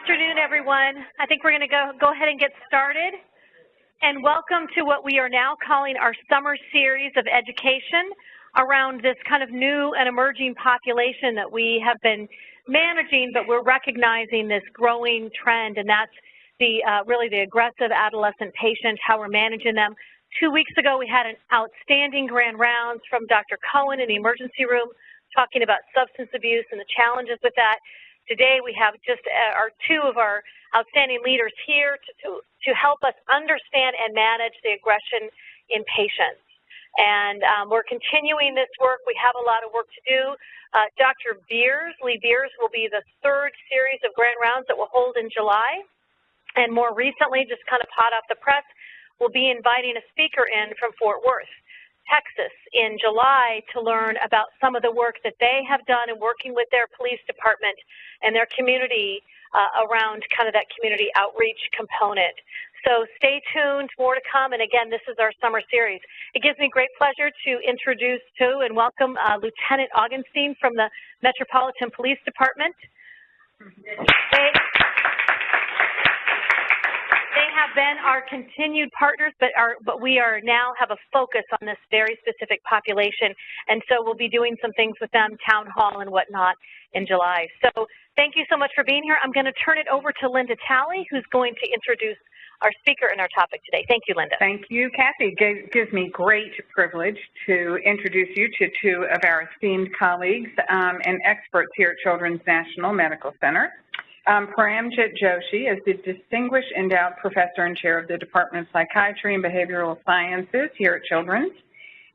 afternoon, everyone. I think we're going to go ahead and get started. And welcome to what we are now calling our summer series of education around this kind of new and emerging population that we have been managing, but we're recognizing this growing trend, and that's the really the aggressive adolescent patient, how we're managing them. 2 weeks ago, we had an outstanding grand rounds from Dr. Cohen in the emergency room talking about substance abuse and the challenges with that. Today, we have just two of our outstanding leaders here to help us understand and manage the aggression in patients. And we're continuing this work. We have a lot of work to do. Dr. Lee Beers, will be the third series of grand rounds that we'll hold in July. And more recently, just kind of hot off the press, we'll be inviting a speaker in from Fort Worth, Texas, in July to learn about some of the work that they have done in working with their police department and their community around kind of that community outreach component. So stay tuned, more to come, and again, this is our summer series. It gives me great pleasure to introduce and welcome Lieutenant Augenstein from the Metropolitan Police Department. They have been our continued partners, but we are now have a focus on this very specific population, and so we'll be doing some things with them, town hall and whatnot, in July. So thank you so much for being here. I'm going to turn it over to Linda Talley, who's going to introduce our speaker and our topic today. Thank you, Linda. Thank you, Kathy. It gives me great privilege to introduce you to two of our esteemed colleagues and experts here at Children's National Medical Center. Paramjit Joshi is the Distinguished Endowed Professor and Chair of the Department of Psychiatry and Behavioral Sciences here at Children's,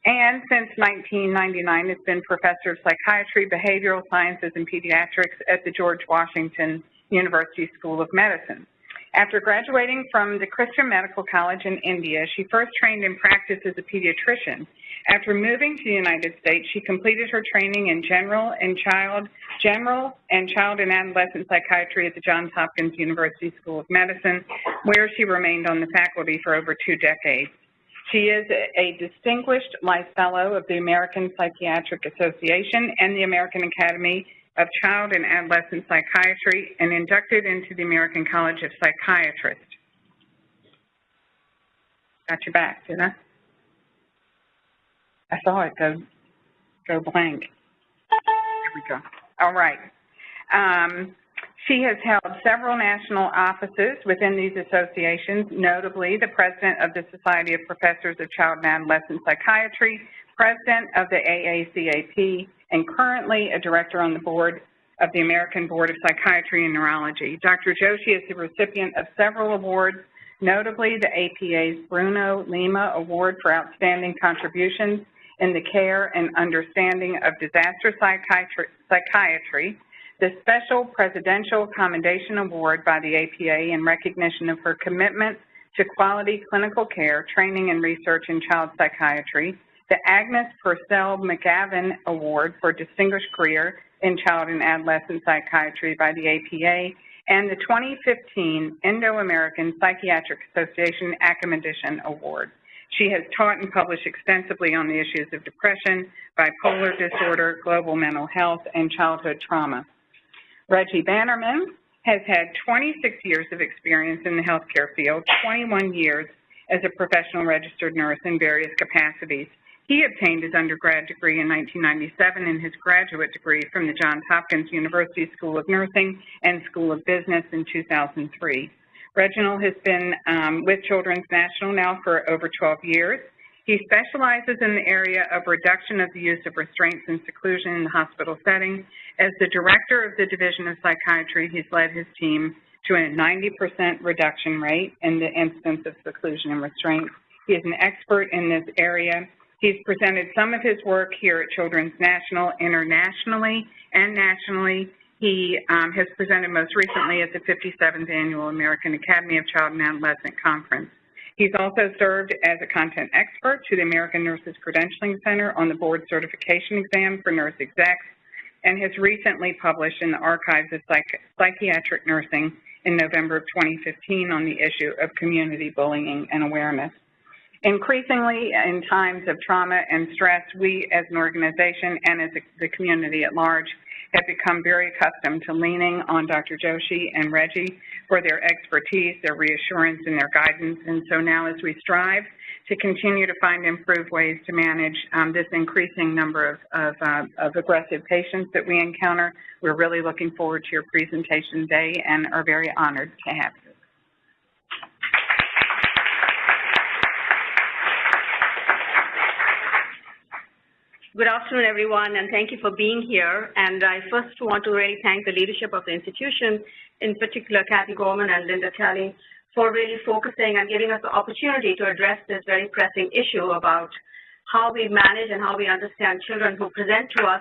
and since 1999 has been Professor of Psychiatry, Behavioral Sciences, and Pediatrics at the George Washington University School of Medicine. After graduating from the Christian Medical College in India, she first trained in practice as a pediatrician. After moving to the United States, she completed her training in general and child and adolescent psychiatry at the Johns Hopkins University School of Medicine, where she remained on the faculty for over 2 decades. She is a distinguished Life Fellow of the American Psychiatric Association and the American Academy of Child and Adolescent Psychiatry, and inducted into the American College of Psychiatrists. Got your back, did I? I saw it go blank. There we go. All right. She has held several national offices within these associations, notably the President of the Society of Professors of Child and Adolescent Psychiatry, President of the AACAP, and currently a Director on the Board of the American Board of Psychiatry and Neurology. Dr. Joshi is the recipient of several awards, notably the APA's Bruno Lima Award for Outstanding Contributions in the Care and Understanding of Disaster Psychiatry, the Special Presidential Commendation Award by the APA in recognition of her commitment to quality clinical care, training, and research in child psychiatry, the Agnes Purcell McGavin Award for Distinguished Career in Child and Adolescent Psychiatry by the APA, and the 2015 Indo-American Psychiatric Association Academician Award. She has taught and published extensively on the issues of depression, bipolar disorder, global mental health, and childhood trauma. Reggie Bannerman has had 26 years of experience in the healthcare field, 21 years as a professional registered nurse in various capacities. He obtained his undergrad degree in 1997 and his graduate degree from the Johns Hopkins University School of Nursing and School of Business in 2003. Reginald has been with Children's National now for over 12 years. He specializes in the area of reduction of the use of restraints and seclusion in the hospital setting. As the Director of the Division of Psychiatry, he's led his team to a 90% reduction rate in the instance of seclusion and restraints. He is an expert in this area. He's presented some of his work here at Children's National internationally and nationally. He has presented most recently at the 57th Annual American Academy of Child and Adolescent Conference. He's also served as a content expert to the American Nurses Credentialing Center on the board certification exam for nurse execs, and has recently published in the Archives of Psychiatric Nursing in November of 2015 on the issue of community bullying and awareness. Increasingly, in times of trauma and stress, we as an organization and as the community at large have become very accustomed to leaning on Dr. Joshi and Reggie for their expertise, their reassurance, and their guidance. And so now as we strive to continue to find improved ways to manage this increasing number of aggressive patients that we encounter, we're really looking forward to your presentation today and are very honored to have you. Good afternoon, everyone, and thank you for being here. And I first want to really thank the leadership of the institution, in particular Kathy Gorman and Linda Kelly, for really focusing and giving us the opportunity to address this very pressing issue about how we manage and how we understand children who present to us,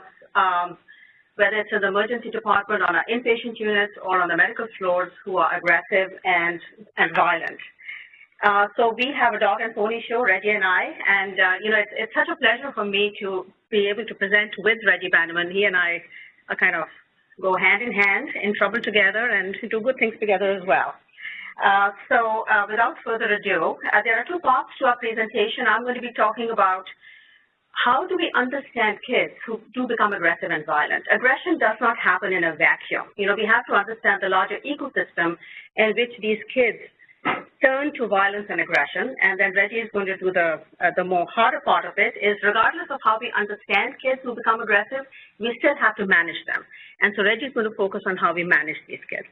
whether it's in the emergency department, on our inpatient units, or on the medical floors, who are aggressive and violent. So we have a dog and pony show, Reggie and I, and it's such a pleasure for me to be able to present with Reggie Bannerman. He and I kind of go hand in hand, in trouble together, and do good things together as well. Without further ado, there are two parts to our presentation. I'm going to be talking about how do we understand kids who do become aggressive and violent. Aggression does not happen in a vacuum. We have to understand the larger ecosystem in which these kids turn to violence and aggression, and then Reggie is going to do the more harder part of it, is regardless of how we understand kids who become aggressive, we still have to manage them. And so Reggie is going to focus on how we manage these kids.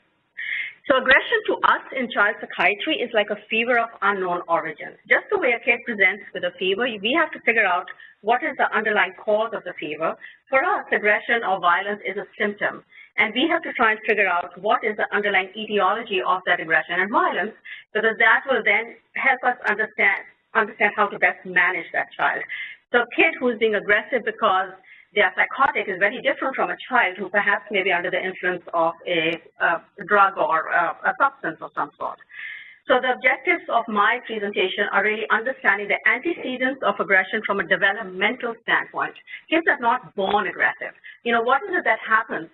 So aggression to us in child psychiatry is like a fever of unknown origin. Just the way a kid presents with a fever, we have to figure out what is the underlying cause of the fever. For us, aggression or violence is a symptom. And we have to try and figure out what is the underlying etiology of that aggression and violence, because that will then help us understand how to best manage that child. So a kid who is being aggressive because they are psychotic is very different from a child who perhaps may be under the influence of a drug or a substance of some sort. So the objectives of my presentation are really understanding the antecedents of aggression from a developmental standpoint. Kids are not born aggressive. What is it that happens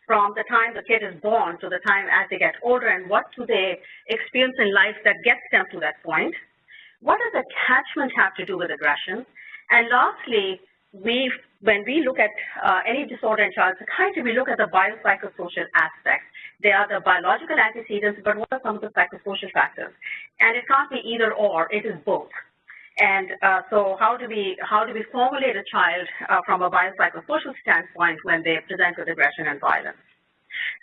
from the time the kid is born to the time as they get older, and what do they experience in life that gets them to that point? What does attachment have to do with aggression? And lastly, when we look at any disorder in child psychiatry, we look at the biopsychosocial aspects. They are the biological antecedents, but what are some of the psychosocial factors? And it can't be either or, it is both. And so how do we formulate a child from a biopsychosocial standpoint when they present with aggression and violence?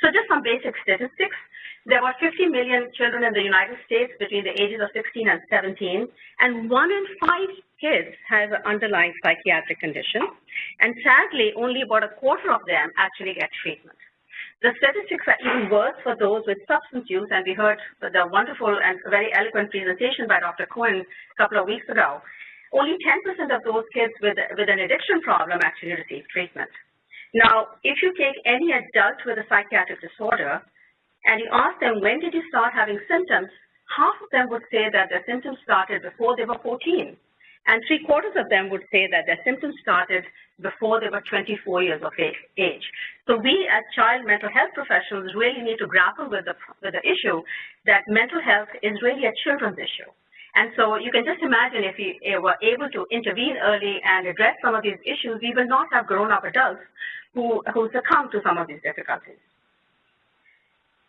So just some basic statistics. There are 50 million children in the United States between the ages of 16 and 17, and 1 in 5 kids has an underlying psychiatric condition. And sadly, only about a quarter of them actually get treatment. The statistics are even worse for those with substance use, and we heard the wonderful and very eloquent presentation by Dr. Cohen a couple of weeks ago. Only 10% of those kids with an addiction problem actually receive treatment. Now, if you take any adult with a psychiatric disorder and you ask them, when did you start having symptoms, half of them would say that their symptoms started before they were 14. And 3/4 of them would say that their symptoms started before they were 24 years of age. So we as child mental health professionals really need to grapple with the issue that mental health is really a children's issue. And so you can just imagine if we were able to intervene early and address some of these issues, we will not have grown-up adults who succumb to some of these difficulties.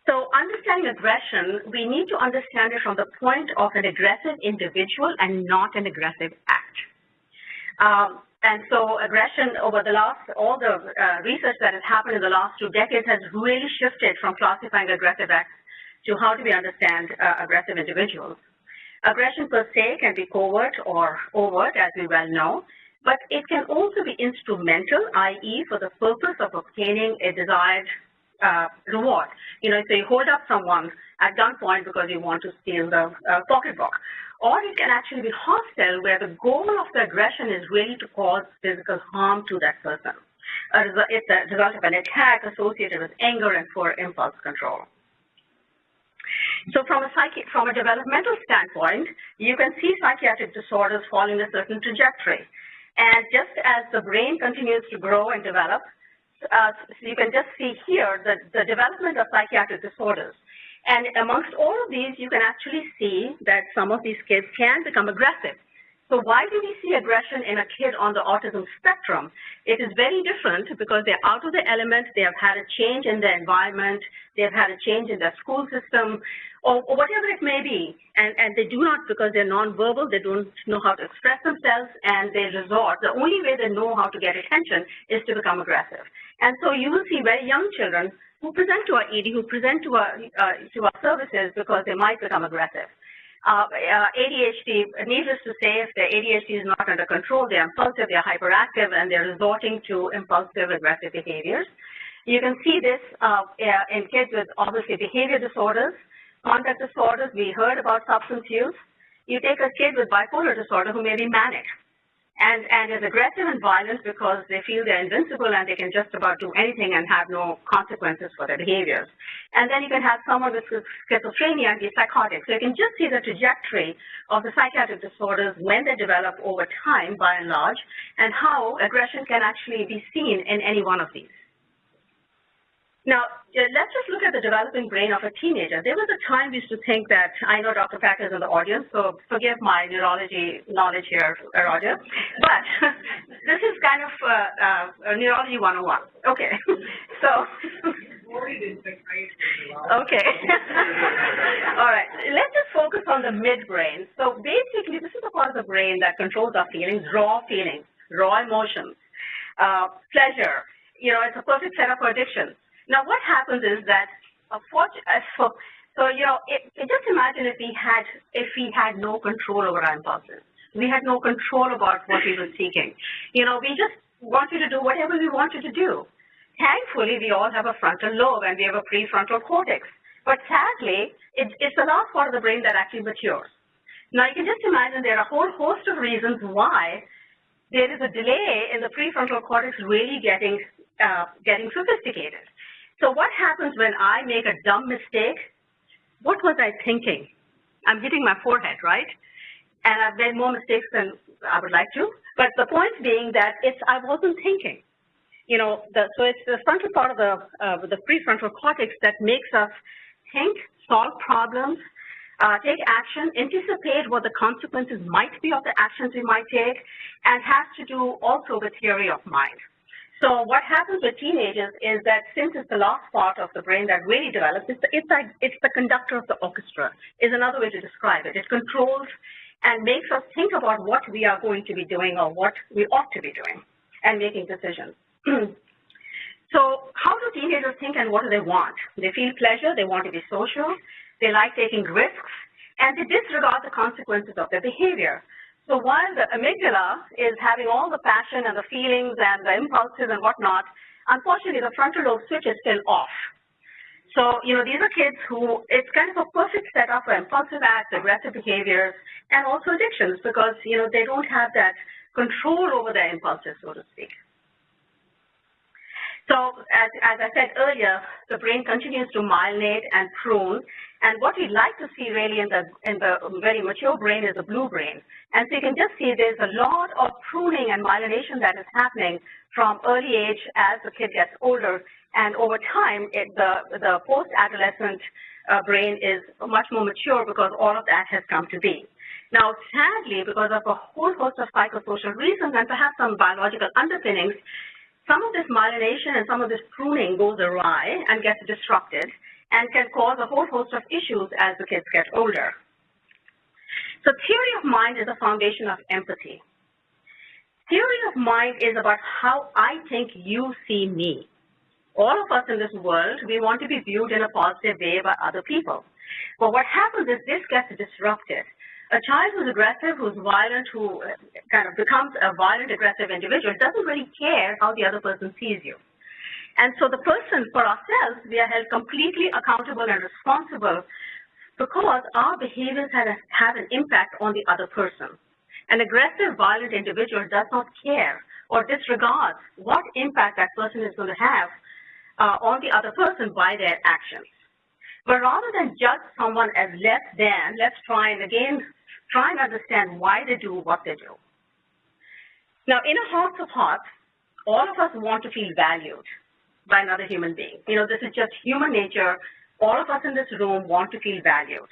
So understanding aggression, we need to understand it from the point of an aggressive individual and not an aggressive act. And so aggression over all the research that has happened in the last 2 decades has really shifted from classifying aggressive acts to how do we understand aggressive individuals. Aggression per se can be covert or overt, as we well know, but it can also be instrumental, i.e. for the purpose of obtaining a desired reward. So you hold up someone at gunpoint because you want to steal the pocketbook. Or it can actually be hostile, where the goal of the aggression is really to cause physical harm to that person. It's a result of an attack associated with anger and poor impulse control. So from a developmental standpoint, you can see psychiatric disorders following a certain trajectory. And just as the brain continues to grow and develop, so you can just see here the development of psychiatric disorders. And amongst all of these, you can actually see that some of these kids can become aggressive. So why do we see aggression in a kid on the autism spectrum? It is very different because they're out of the element, they have had a change in their environment, they have had a change in their school system, or whatever it may be, and they do not, because they're nonverbal, they don't know how to express themselves, and they resort, the only way they know how to get attention is to become aggressive. And so you will see very young children who present to our ED, who present to our services because they might become aggressive. ADHD, needless to say, if their ADHD is not under control, they're impulsive, they're hyperactive, and they're resorting to impulsive, aggressive behaviors. You can see this in kids with, obviously, behavior disorders, conduct disorders. We heard about substance use. You take a kid with bipolar disorder who may be manic and is aggressive and violent because they feel they're invincible and they can just about do anything and have no consequences for their behaviors. And then you can have someone with schizophrenia and be psychotic. So you can just see the trajectory of the psychiatric disorders when they develop over time, by and large, and how aggression can actually be seen in any one of these. Now, let's just look at the developing brain of a teenager. There was a time we used to think that, I know Dr. Packer is in the audience, so forgive my neurology knowledge here, Roger, but this is kind of neurology 101. Okay, so. Okay. All right, let's just focus on the midbrain. So basically, this is the part of the brain that controls our feelings, raw emotions, pleasure. You know, it's a perfect setup for addiction. Now, what happens is that, just imagine if we had no control over our impulses. We had no control about what we were seeking. You know, we just want you to do whatever we want you to do. Thankfully, we all have a frontal lobe and we have a prefrontal cortex. But sadly, it's the last part of the brain that actually matures. Now, you can just imagine there are a whole host of reasons why there is a delay in the prefrontal cortex really getting sophisticated. So what happens when I make a dumb mistake? What was I thinking? I'm hitting my forehead, right? And I've made more mistakes than I would like to. But the point being that I wasn't thinking. You know, so it's the frontal part of the prefrontal cortex that makes us think, solve problems, take action, anticipate what the consequences might be of the actions we might take, and has to do also with theory of mind. So what happens with teenagers is that since it's the last part of the brain that really develops, it's the conductor of the orchestra, is another way to describe it. It controls and makes us think about what we are going to be doing or what we ought to be doing and making decisions. So how do teenagers think and what do they want? They feel pleasure, they want to be social, they like taking risks, and they disregard the consequences of their behavior. So while the amygdala is having all the passion and the feelings and the impulses and whatnot, unfortunately the frontal lobe switch is still off. So, you know, these are kids who, it's kind of a perfect setup for impulsive acts, aggressive behaviors, and also addictions because, you know, they don't have that control over their impulses, so to speak. So, as I said earlier, the brain continues to myelinate and prune, and what we'd like to see really in the very mature brain is the blue brain. And so you can just see there's a lot of pruning and myelination that is happening from early age as the kid gets older, and over time, the post-adolescent brain is much more mature because all of that has come to be. Now, sadly, because of a whole host of psychosocial reasons and perhaps some biological underpinnings, some of this myelination and some of this pruning goes awry and gets disrupted and can cause a whole host of issues as the kids get older. So theory of mind is the foundation of empathy. Theory of mind is about how I think you see me. All of us in this world, we want to be viewed in a positive way by other people. But what happens is this gets disrupted. A child who's aggressive, who's violent, who kind of becomes a violent, aggressive individual doesn't really care how the other person sees you. And so the person, for ourselves, we are held completely accountable and responsible because our behaviors have an impact on the other person. An aggressive, violent individual does not care or disregards what impact that person is going to have on the other person by their actions. But rather than judge someone as less than, let's try and understand why they do what they do. Now, in a heart of hearts, all of us want to feel valued by another human being. You know, this is just human nature. All of us in this room want to feel valued.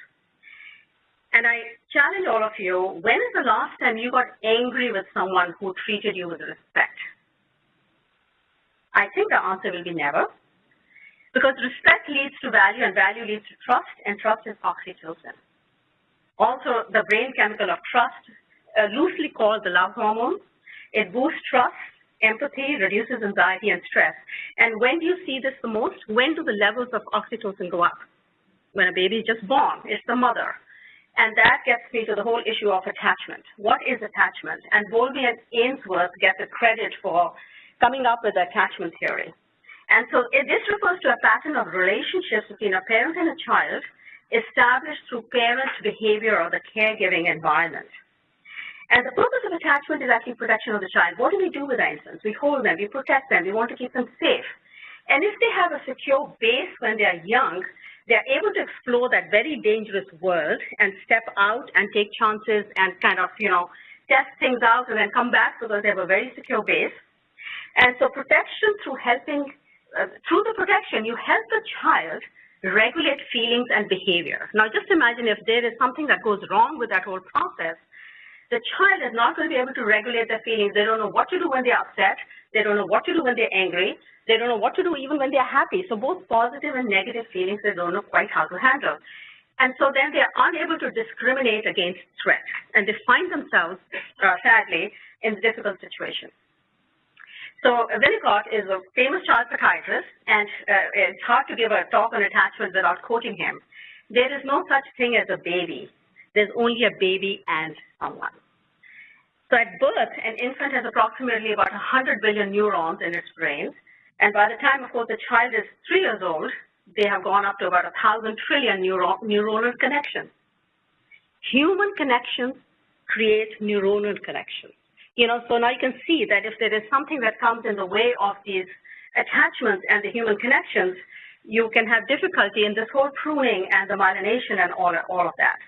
And I challenge all of you, when is the last time you got angry with someone who treated you with respect? I think the answer will be never, because respect leads to value, and value leads to trust, and trust is oxytocin. Also, the brain chemical of trust, loosely called the love hormone. It boosts trust, empathy, reduces anxiety and stress. And when do you see this the most? When do the levels of oxytocin go up? When a baby is just born, it's the mother. And that gets me to the whole issue of attachment. What is attachment? And Bowlby and Ainsworth get the credit for coming up with the attachment theory. And so this refers to a pattern of relationships between a parent and a child established through parent behavior or the caregiving environment. And the purpose of attachment is actually protection of the child. What do we do with our infants? We hold them, we protect them, we want to keep them safe. And if they have a secure base when they are young, they're able to explore that very dangerous world and step out and take chances and kind of, test things out and then come back because they have a very secure base. And so protection through through the protection, you help the child regulate feelings and behavior. Now, just imagine if there is something that goes wrong with that whole process, the child is not going to be able to regulate their feelings. They don't know what to do when they're upset. They don't know what to do when they're angry. They don't know what to do even when they're happy. So both positive and negative feelings, they don't know quite how to handle. And so then they're unable to discriminate against threat. And they find themselves, sadly, in difficult situations. So Winnicott is a famous child psychiatrist, and it's hard to give a talk on attachment without quoting him. There is no such thing as a baby. There's only a baby and someone. So at birth, an infant has approximately about 100 billion neurons in its brain. And by the time, of course, the child is 3 years old, they have gone up to about 1,000 trillion neuronal connections. Human connections create neuronal connections. So now you can see that if there is something that comes in the way of these attachments and the human connections, you can have difficulty in this whole pruning and the myelination and all of that.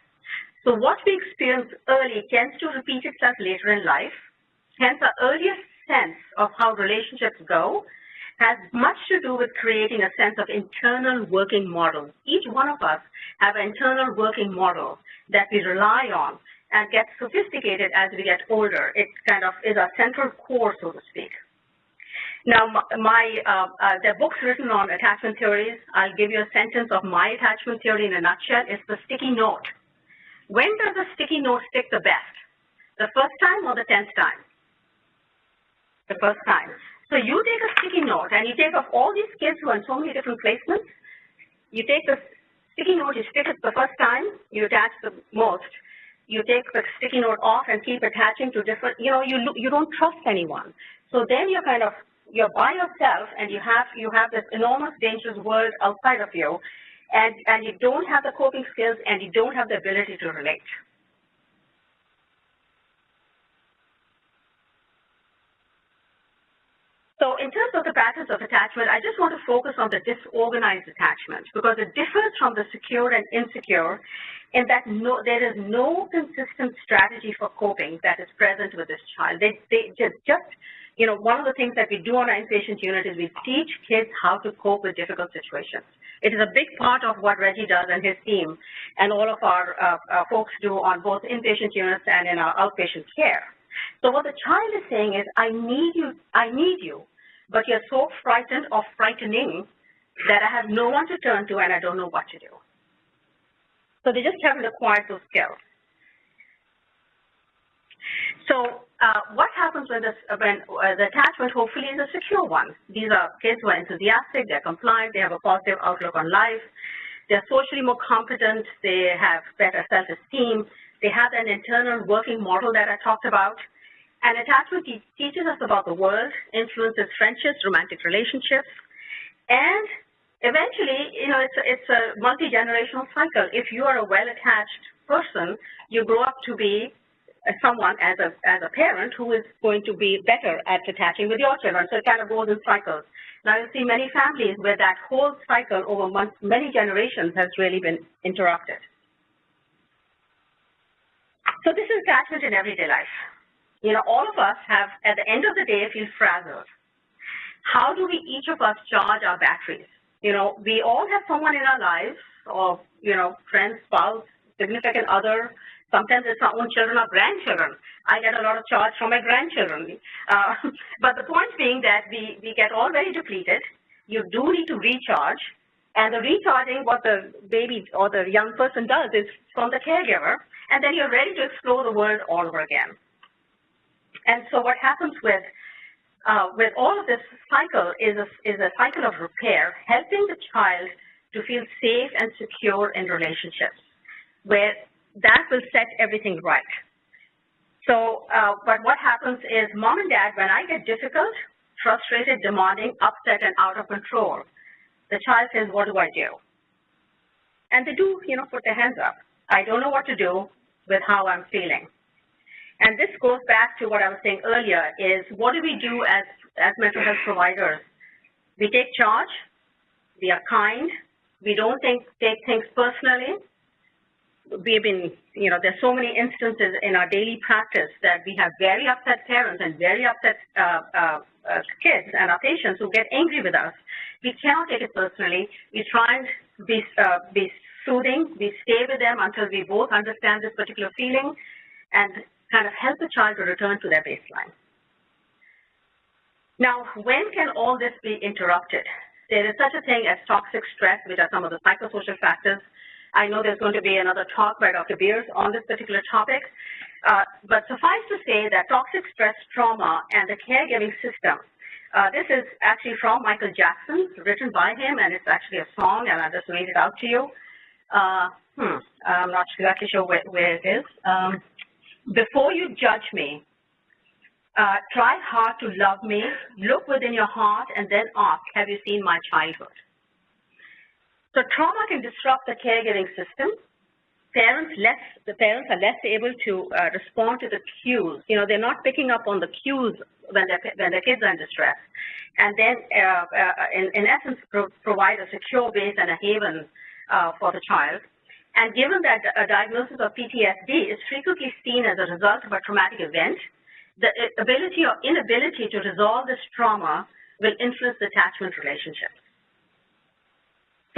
So what we experience early tends to repeat itself later in life. Hence, the earliest sense of how relationships go has much to do with creating a sense of internal working models. Each one of us have an internal working model that we rely on and gets sophisticated as we get older. It kind of is our central core, so to speak. Now, there are books written on attachment theories. I'll give you a sentence of my attachment theory in a nutshell. It's the sticky note. When does a sticky note stick the best? The first time or the 10th time? The first time. So you take a sticky note and you take of all these kids who are in so many different placements, you take the sticky note, you stick it the first time, you attach the most. You take the sticky note off and keep attaching to different, you don't trust anyone. So then you're by yourself and you have this enormous dangerous world outside of you, and you don't have the coping skills and you don't have the ability to relate. So in terms of the patterns of attachment, I just want to focus on the disorganized attachment because it differs from the secure and insecure in that there is no consistent strategy for coping that is present with this child. One of the things that we do on our inpatient unit is we teach kids how to cope with difficult situations. It is a big part of what Reggie does and his team and all of our folks do on both inpatient units and in our outpatient care. So what the child is saying is, I need you, but you're so frightened or frightening that I have no one to turn to and I don't know what to do. So they just haven't acquired those skills. So what happens when the attachment hopefully is a secure one? These are kids who are enthusiastic, they're compliant, they have a positive outlook on life, they're socially more competent, they have better self-esteem, they have an internal working model that I talked about. And attachment teaches us about the world, influences friendships, romantic relationships, and eventually, it's a multi-generational cycle. If you are a well-attached person, you grow up to be someone as a parent who is going to be better at attaching with your children. So it kind of goes in cycles. Now you see many families where that whole cycle over many generations has really been interrupted. So this is attachment in everyday life. All of us have, at the end of the day, feel frazzled. How do we, each of us, charge our batteries? We all have someone in our lives, or, friends, spouse, significant other. Sometimes it's our own children or grandchildren. I get a lot of charge from my grandchildren. But the point being that we get all very depleted. You do need to recharge. And the recharging, what the baby or the young person does is from the caregiver, and then you're ready to explore the world all over again. And so what happens with all of this cycle is a cycle of repair, helping the child to feel safe and secure in relationships, where that will set everything right. So, but what happens is mom and dad, when I get difficult, frustrated, demanding, upset, and out of control, the child says, what do I do? And they do, put their hands up. I don't know what to do with how I'm feeling. And this goes back to what I was saying earlier, is what do we do as mental health providers? We take charge, we are kind, we don't take things personally. We've been, there's so many instances in our daily practice that we have very upset parents and very upset kids and our patients who get angry with us. We cannot take it personally. We try and be soothing. We stay with them until we both understand this particular feeling and kind of help the child to return to their baseline. Now, when can all this be interrupted? There is such a thing as toxic stress, which are some of the psychosocial factors. I know there's going to be another talk by Dr. Beers on this particular topic, but suffice to say that toxic stress, trauma, and the caregiving system. This is actually from Michael Jackson, written by him, and it's actually a song, and I'll just read it out to you. I'm not exactly sure where it is. Before you judge me, try hard to love me, look within your heart, and then ask, have you seen my childhood? So trauma can disrupt the caregiving system. The parents are less able to respond to the cues. They're not picking up on the cues when their kids are in distress. And then, in essence, provide a secure base and a haven for the child. And given that a diagnosis of PTSD is frequently seen as a result of a traumatic event, the ability or inability to resolve this trauma will influence the attachment relationships.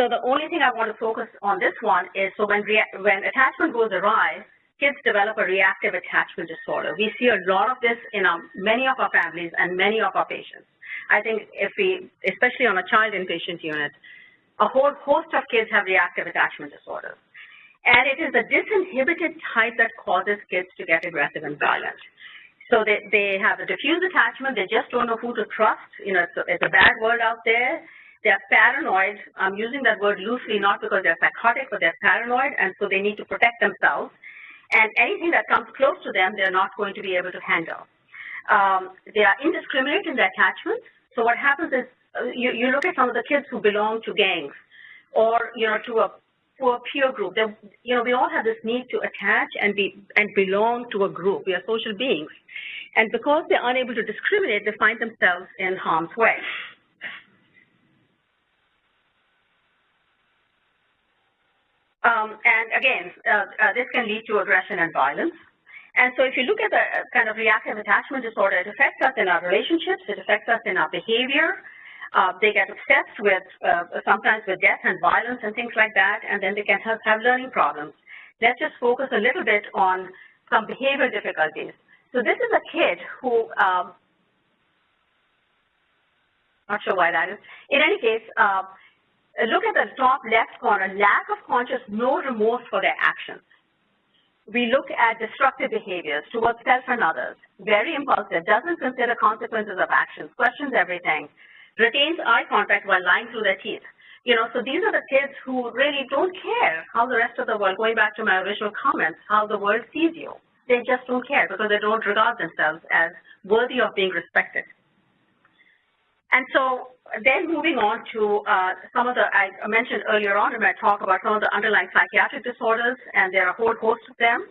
So the only thing I want to focus on this one is, so when attachment goes awry, kids develop a reactive attachment disorder. We see a lot of this in many of our families and many of our patients. I think especially on a child inpatient unit, a whole host of kids have reactive attachment disorders. And it is the disinhibited type that causes kids to get aggressive and violent. So they have a diffuse attachment, they just don't know who to trust. It's a bad world out there. They're paranoid. I'm using that word loosely, not because they're psychotic, but they're paranoid, and so they need to protect themselves. And anything that comes close to them, they're not going to be able to handle. They are indiscriminate in their attachments. So what happens is, you look at some of the kids who belong to gangs or, to a peer group. We all have this need to attach and belong to a group. We are social beings. And because they're unable to discriminate, they find themselves in harm's way. And again, this can lead to aggression and violence. And so if you look at the kind of reactive attachment disorder, it affects us in our relationships, it affects us in our behavior. They get obsessed with, sometimes with death and violence and things like that, and then they can have learning problems. Let's just focus a little bit on some behavioral difficulties. So this is a kid who, not sure why that is. In any case, look at the top left corner, lack of conscious, no remorse for their actions. We look at destructive behaviors towards self and others, very impulsive, doesn't consider consequences of actions, questions everything, retains eye contact while lying through their teeth. So these are the kids who really don't care how the rest of the world, going back to my original comments, how the world sees you. They just don't care because they don't regard themselves as worthy of being respected. And so then moving on to some of the, I mentioned earlier on in my talk about some of the underlying psychiatric disorders, and there are a whole host of them.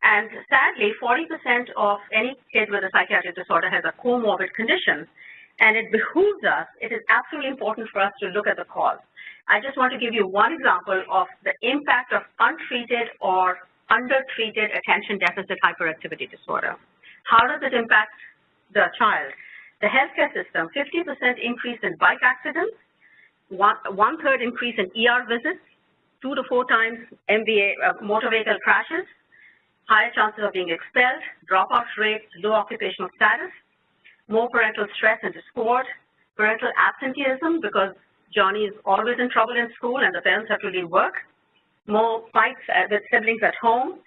And sadly, 40% of any kid with a psychiatric disorder has a comorbid condition. And it behooves us, it is absolutely important for us to look at the cause. I just want to give you one example of the impact of untreated or undertreated attention deficit hyperactivity disorder. How does it impact the child? The healthcare system, 50% increase in bike accidents, one-third increase in ER visits, 2 to 4 times motor vehicle crashes, higher chances of being expelled, dropout rates, low occupational status, more parental stress and discord, parental absenteeism because Johnny is always in trouble in school and the parents have to leave work, more fights with siblings at home,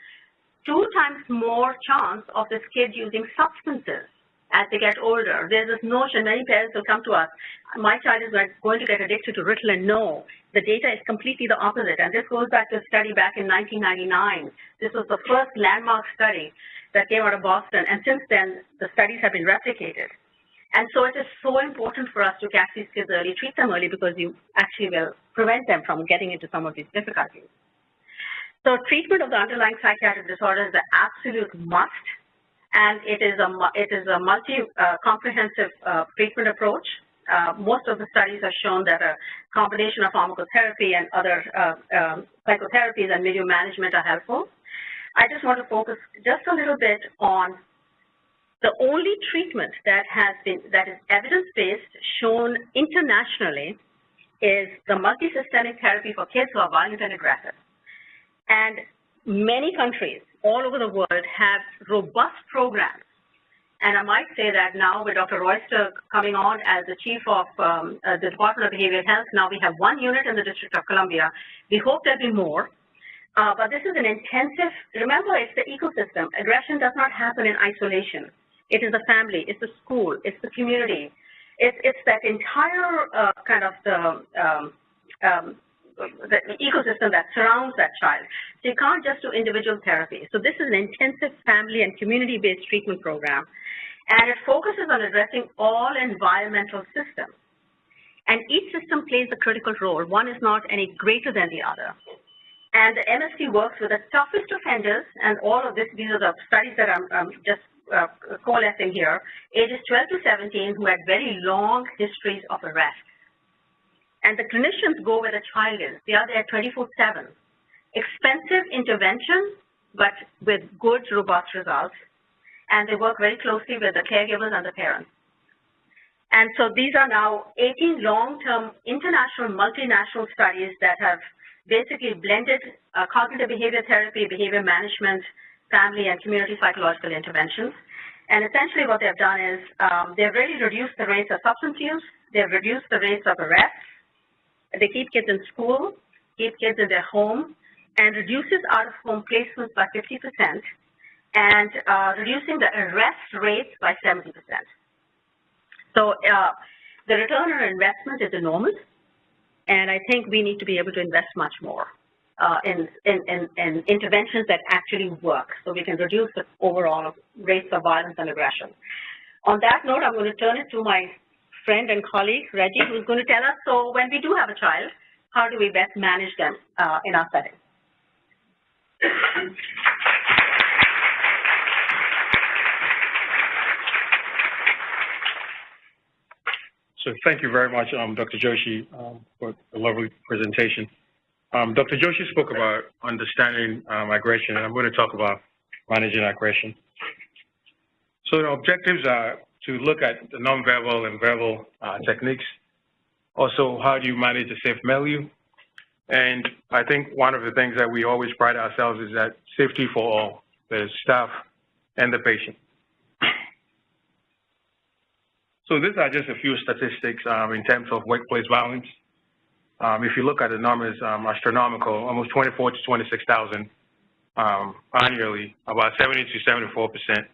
2 times more chance of this kid using substances as they get older. There's this notion, many parents will come to us, my child is going to get addicted to Ritalin. No, the data is completely the opposite. And this goes back to a study back in 1999. This was the first landmark study that came out of Boston. And since then, the studies have been replicated. And so it is so important for us to catch these kids early, treat them early, because you actually will prevent them from getting into some of these difficulties. So treatment of the underlying psychiatric disorder is an absolute must. And it is a multi-comprehensive treatment approach. Most of the studies have shown that a combination of pharmacotherapy and other psychotherapies and milieu management are helpful. I just want to focus just a little bit on the only treatment that is evidence-based, shown internationally, is the multisystemic therapy for kids who are violent and aggressive. And many countries all over the world have robust programs. And I might say that now with Dr. Royster coming on as the chief of the Department of Behavioral Health, now we have 1 unit in the District of Columbia. We hope there'll be more. But this is an intensive, remember, it's the ecosystem. Aggression does not happen in isolation. It is the family, it's the school, it's the community. It's that entire kind of the ecosystem that surrounds that child. So you can't just do individual therapy. So this is an intensive family and community-based treatment program, and it focuses on addressing all environmental systems. And each system plays a critical role. One is not any greater than the other. And the MST works with the toughest offenders, and all of this, these are the studies that I'm just coalescing here, ages 12 to 17 who had very long histories of arrest. And the clinicians go where the child is. They are there 24/7. Expensive intervention, but with good, robust results. And they work very closely with the caregivers and the parents. And so these are now 18 long-term international, multinational studies that have basically blended cognitive behavior therapy, behavior management, family and community psychological interventions. And essentially what they've done is they've really reduced the rates of substance use. They've reduced the rates of arrests. They keep kids in school, keep kids in their home, and reduces out-of-home placements by 50%, and reducing the arrest rates by 70%. So the return on investment is enormous, and I think we need to be able to invest much more in interventions that actually work, so we can reduce the overall rates of violence and aggression. On that note, I'm going to turn it to my friend and colleague, Reggie, who's going to tell us, so when we do have a child, how do we best manage them in our setting? So thank you very much, Dr. Joshi, for the lovely presentation. Dr. Joshi spoke about understanding aggression, and I'm going to talk about managing aggression. So the objectives are to look at the nonverbal and verbal techniques. Also, how do you manage a safe milieu? And I think one of the things that we always pride ourselves is that safety for all, the staff and the patient. So these are just a few statistics in terms of workplace violence. If you look at the numbers, astronomical, almost 24 to 26,000 annually, about 70 to 74%.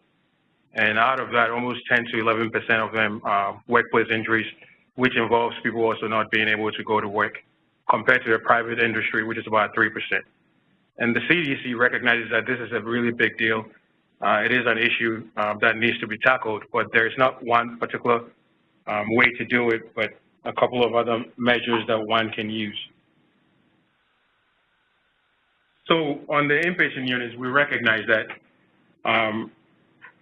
And out of that, almost 10 to 11% of them are workplace injuries, which involves people also not being able to go to work, compared to the private industry, which is about 3%. And the CDC recognizes that this is a really big deal. It is an issue that needs to be tackled, but there is not one particular way to do it, but a couple of other measures that one can use. So on the inpatient units, we recognize that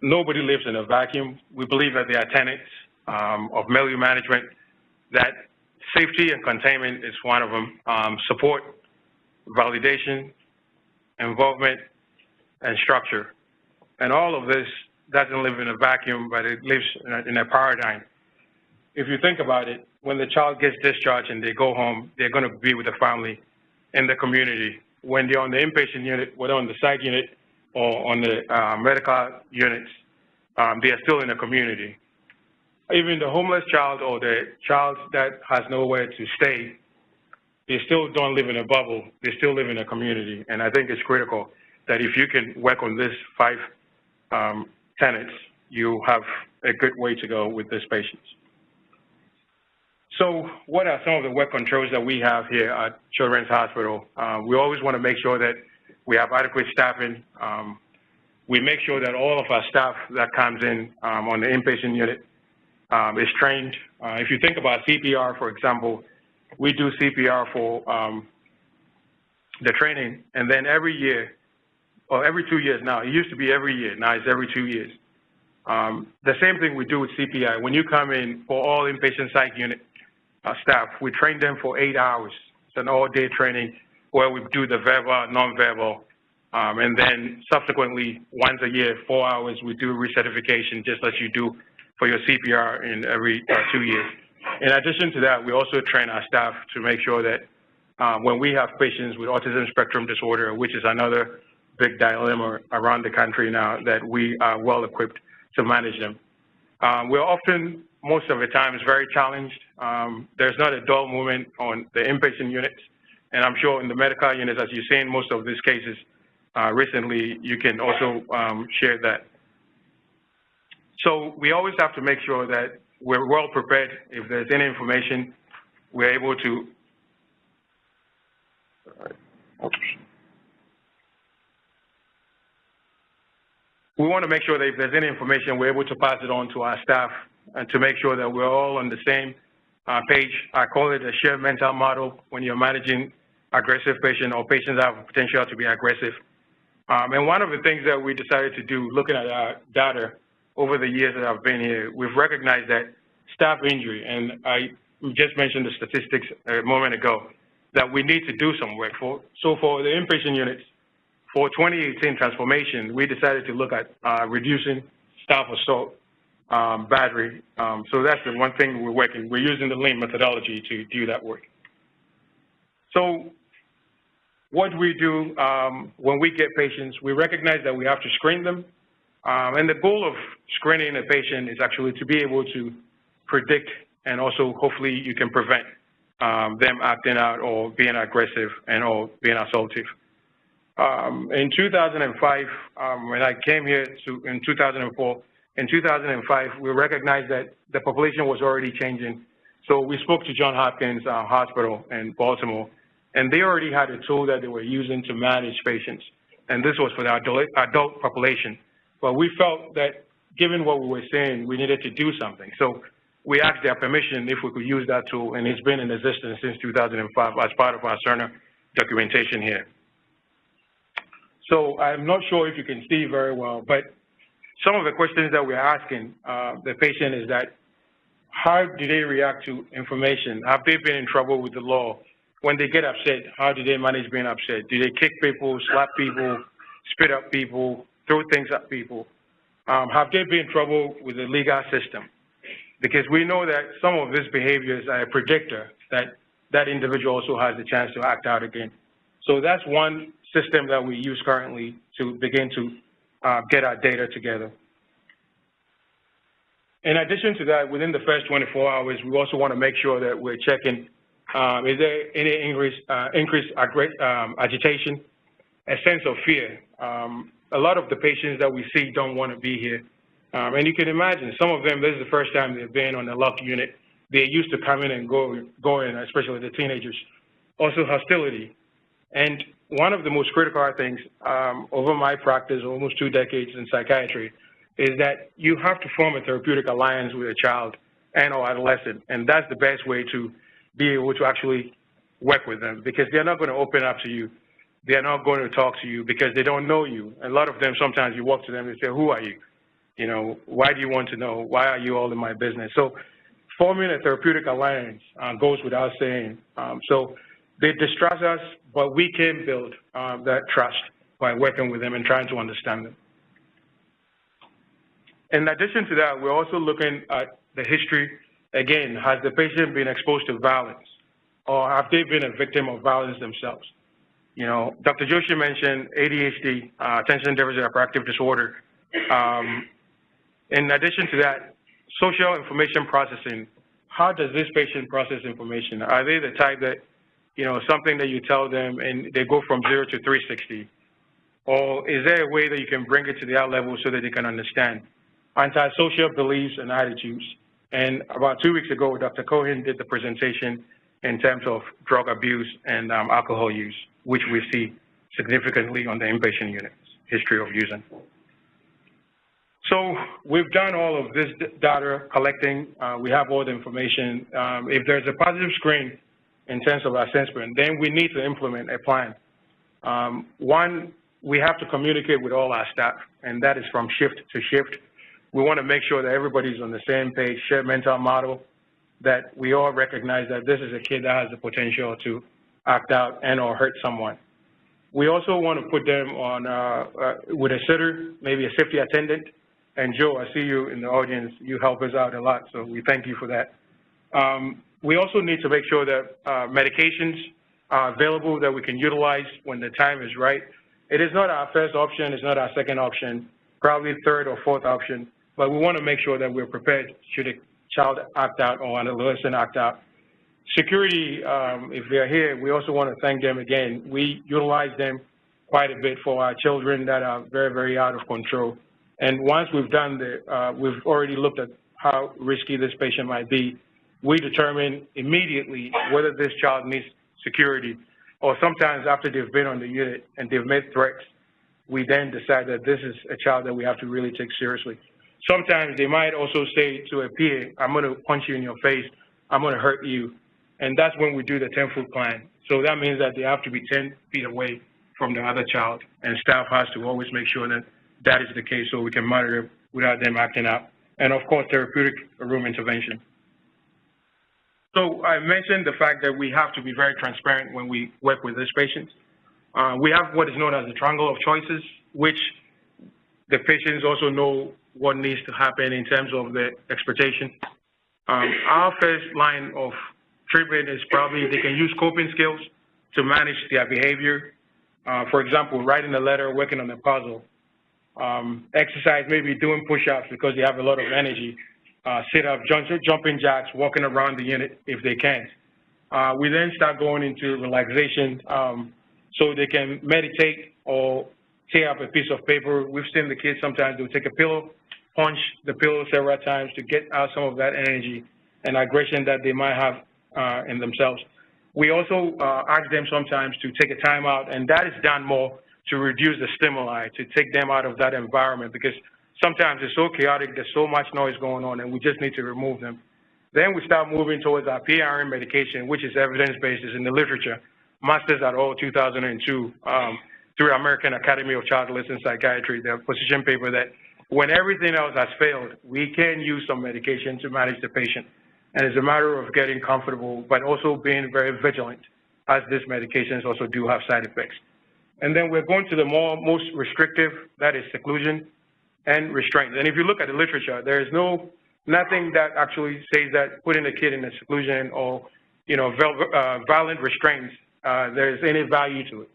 nobody lives in a vacuum. We believe that there are tenets of milieu management, that safety and containment is one of them, support, validation, involvement, and structure. And all of this doesn't live in a vacuum, but it lives in a paradigm. If you think about it, when the child gets discharged and they go home, they're going to be with the family in the community. When they're on the inpatient unit, whether on the psych unit or on the medical units, they are still in the community. Even the homeless child or the child that has nowhere to stay, they still don't live in a bubble. They still live in a community. And I think it's critical that if you can work on these 5 tenets, you have a good way to go with these patients. So what are some of the work controls that we have here at Children's Hospital? We always want to make sure that we have adequate staffing. We make sure that all of our staff that comes in on the inpatient unit is trained. If you think about CPR, for example, we do CPR for the training, and then every year, or every 2 years now, it used to be every year, now it's every 2 years. The same thing we do with CPI. When you come in for all inpatient psych unit staff, we train them for 8 hours. It's an all-day training where we do the verbal, non-verbal, and then subsequently, once a year, 4 hours, we do recertification, just as you do for your CPR in every 2 years. In addition to that, we also train our staff to make sure that when we have patients with autism spectrum disorder, which is another big dilemma around the country now, that we are well equipped to manage them. We're often, most of the time, very challenged. There's not a dull moment on the inpatient units, and I'm sure in the medical units, as you've seen most of these cases recently, you can also share that. So we always have to make sure that we're well prepared. If there's any information, we're able to. We want to make sure that if there's any information, we're able to pass it on to our staff and to make sure that we're all on the same page. I call it a shared mental model when you're managing aggressive patients or patients that have potential to be aggressive. And one of the things that we decided to do, looking at our data over the years that I've been here, we've recognized that staff injury, and I just mentioned the statistics a moment ago, that we need to do some work for. So for the inpatient units, for 2018 transformation, we decided to look at reducing staff assault, battery. So that's the one thing we're working. We're using the Lean methodology to do that work. So what we do when we get patients, we recognize that we have to screen them. And the goal of screening a patient is actually to be able to predict, and also hopefully you can prevent them acting out or being aggressive and or being assaultive. In 2005, when I came here in 2004, in 2005, we recognized that the population was already changing. So we spoke to Johns Hopkins Hospital in Baltimore, and they already had a tool that they were using to manage patients. And this was for the adult population. But we felt that given what we were seeing, we needed to do something. So we asked their permission if we could use that tool, and it's been in existence since 2005 as part of our Cerner documentation here. So I'm not sure if you can see very well, but some of the questions that we're asking the patient is that, how do they react to information? Have they been in trouble with the law? When they get upset, how do they manage being upset? Do they kick people, slap people, spit at people, throw things at people? Have they been in trouble with the legal system? Because we know that some of these behaviors are a predictor that that individual also has the chance to act out again. So that's one system that we use currently to begin to get our data together. In addition to that, within the first 24 hours, we also want to make sure that we're checking, is there any increased agitation, a sense of fear. A lot of the patients that we see don't want to be here. And you can imagine, some of them, this is the first time they've been on a lock unit. They're used to coming and going, especially the teenagers. Also hostility. And one of the most critical things over my practice, almost 2 decades in psychiatry, is that you have to form a therapeutic alliance with a child and or adolescent. And that's the best way to be able to actually work with them, because they're not going to open up to you. They're not going to talk to you because they don't know you. A lot of them, sometimes you walk to them and say, who are you? You know, why do you want to know? Why are you all in my business? So forming a therapeutic alliance goes without saying. So they distrust us, but we can build that trust by working with them and trying to understand them. In addition to that, we're also looking at the history. Again, has the patient been exposed to violence, or have they been a victim of violence themselves? You know, Dr. Joshi mentioned ADHD, attention deficit hyperactive disorder. In addition to that, social information processing. How does this patient process information? Are they the type that, you know, something that you tell them and they go from 0 to 360? Or is there a way that you can bring it to their level so that they can understand? Antisocial beliefs and attitudes. And about 2 weeks ago, Dr. Cohen did the presentation in terms of drug abuse and alcohol use, which we see significantly on the inpatient units, history of using. So we've done all of this data collecting. We have all the information. If there's a positive screen in terms of assessment, then we need to implement a plan. One, we have to communicate with all our staff, and that is from shift to shift. We want to make sure that everybody's on the same page, shared mental model, that we all recognize that this is a kid that has the potential to act out and or hurt someone. We also want to put them on with a sitter, maybe a safety attendant. And Joe, I see you in the audience. You help us out a lot, so we thank you for that. We also need to make sure that medications are available that we can utilize when the time is right. It is not our first option. It's not our second option, probably third or fourth option. But we want to make sure that we're prepared should a child act out or an adolescent act out. Security, if they're here, we also want to thank them again. We utilize them quite a bit for our children that are very, very out of control. And once we've done we've already looked at how risky this patient might be, we determine immediately whether this child needs security, or sometimes after they've been on the unit and they've made threats, we then decide that this is a child that we have to really take seriously. Sometimes they might also say to a peer, I'm going to punch you in your face, I'm going to hurt you, and that's when we do the 10-foot plan. So that means that they have to be 10 feet away from the other child, and staff has to always make sure that that is the case so we can monitor without them acting out. And of course, therapeutic room intervention. So I mentioned the fact that we have to be very transparent when we work with these patients. We have what is known as the triangle of choices, which the patients also know what needs to happen in terms of the expectation. Our first line of treatment is probably they can use coping skills to manage their behavior. For example, writing a letter, working on a puzzle. Exercise, maybe doing push-ups because they have a lot of energy, sit-ups, jumping jacks, walking around the unit if they can't. We then start going into relaxation so they can meditate or tear up a piece of paper. We've seen the kids sometimes they'll take a pillow, punch the pillow several times to get out some of that energy and aggression that they might have in themselves. We also ask them sometimes to take a time out, and that is done more to reduce the stimuli, to take them out of that environment, because sometimes it's so chaotic, there's so much noise going on, and we just need to remove them. Then we start moving towards our PRN medication, which is evidence-based, is in the literature, Masters at all 2002, through American Academy of Child Adolescent Psychiatry, their position paper that when everything else has failed, we can use some medication to manage the patient. And it's a matter of getting comfortable, but also being very vigilant, as these medications also do have side effects. And then we're going to the most restrictive, that is seclusion and restraints. And if you look at the literature, there is nothing that actually says that putting a kid in a seclusion or, you know, violent restraints, there's any value to it.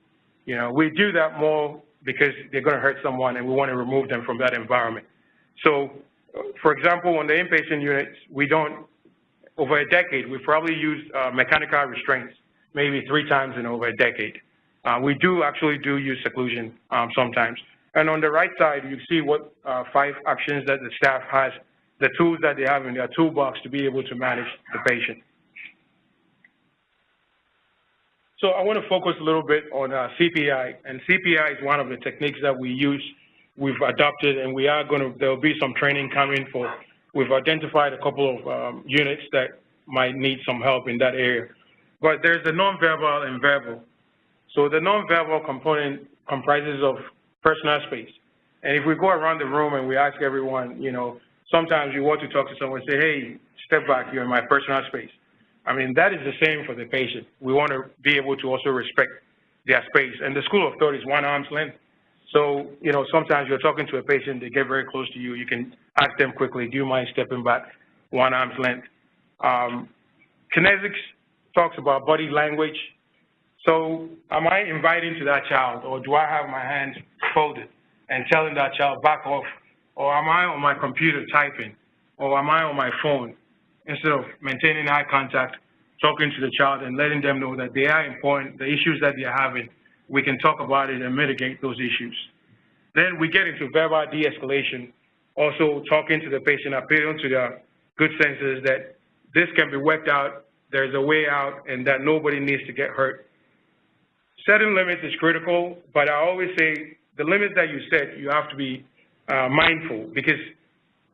You know, we do that more because they're going to hurt someone and we want to remove them from that environment. So, for example, on the inpatient units, we don't, over a decade, we probably used mechanical restraints maybe 3 times in over a decade. We do actually use seclusion sometimes. And on the right side, you see what 5 actions that the staff has, the tools that they have in their toolbox to be able to manage the patient. So I want to focus a little bit on CPI, and CPI is one of the techniques that we use, we've adopted, and we are going to, there'll be some training coming for, we've identified a couple of units that might need some help in that area. But there's the nonverbal and verbal. So the nonverbal component comprises of personal space. And if we go around the room and we ask everyone, you know, sometimes you want to talk to someone and say, hey, step back, you're in my personal space. I mean, that is the same for the patient. We want to be able to also respect their space. And the school of thought is 1 arm's length. So, you know, sometimes you're talking to a patient, they get very close to you. You can ask them quickly, do you mind stepping back 1 arm's length? Kinesics talks about body language. So am I inviting to that child, or do I have my hands folded and telling that child back off, or am I on my computer typing, or am I on my phone instead of maintaining eye contact, talking to the child and letting them know that they are important, the issues that they're having, we can talk about it and mitigate those issues. Then we get into verbal de-escalation, also talking to the patient, appealing to their good senses that this can be worked out, there's a way out, and that nobody needs to get hurt. Setting limits is critical, but I always say the limits that you set, you have to be mindful, because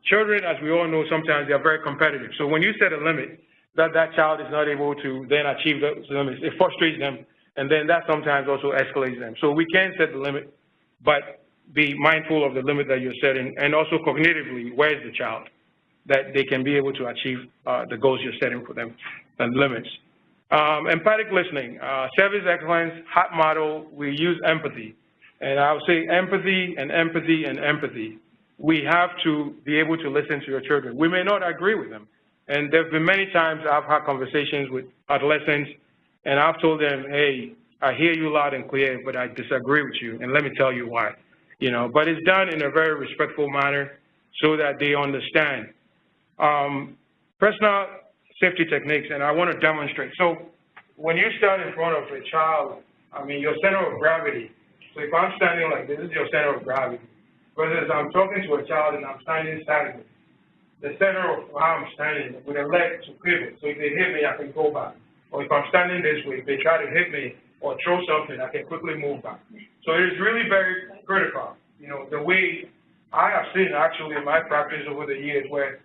children, as we all know, sometimes they're very competitive. So when you set a limit, that child is not able to then achieve those limits, it frustrates them, and then that sometimes also escalates them. So we can set the limit, but be mindful of the limit that you're setting, and also cognitively, where is the child, that they can be able to achieve the goals you're setting for them and limits. Empathic listening, service excellence, hot model, we use empathy. And I would say empathy and empathy and empathy. We have to be able to listen to your children. We may not agree with them. And there have been many times I've had conversations with adolescents, and I've told them, hey, I hear you loud and clear, but I disagree with you, and let me tell you why. You know, but it's done in a very respectful manner so that they understand. Personal safety techniques, and I want to demonstrate. So when you stand in front of a child, I mean, your center of gravity. So if I'm standing like this is your center of gravity. Whereas I'm talking to a child and I'm standing statically, the center of how I'm standing with a leg to pivot. So if they hit me, I can go back. Or if I'm standing this way, if they try to hit me or throw something, I can quickly move back. So it is really very critical. You know, the way I have seen actually in my practice over the years where